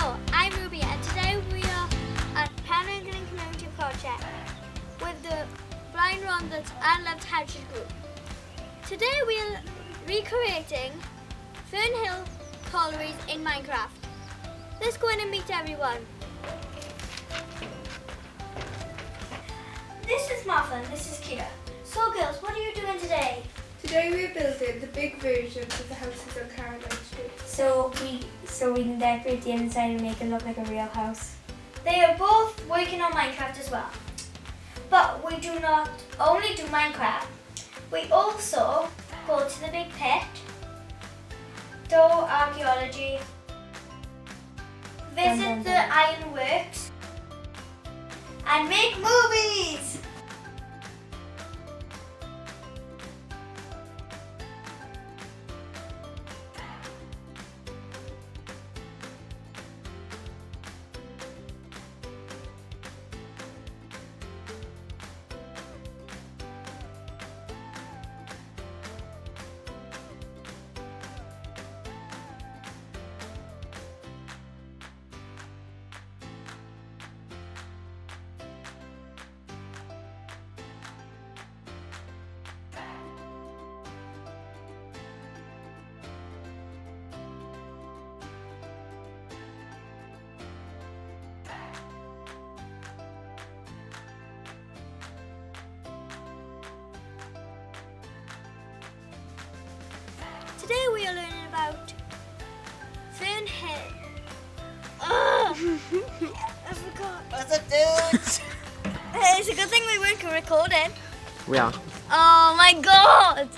Hello, I'm Ruby and today we are at Penrhondda Community Project with the Blaenrhondda Unloved Heritage group. Today we are recreating Fernhill collieries in Minecraft. Let's go in and meet everyone. This is Martha and this is Kira. So girls, what are you doing today? Today we're building the big versions of the houses on Caroline Street. So we can decorate the inside and make it look like a real house. They are both working on Minecraft as well. But we do not only do Minecraft, we also go to the big pit, do archaeology, visit the ironworks, and make movies! Today we are learning about Fernhill. Oh, I forgot. What's up, dudes? Hey, it's a good thing we weren't recording. We are. Oh my god!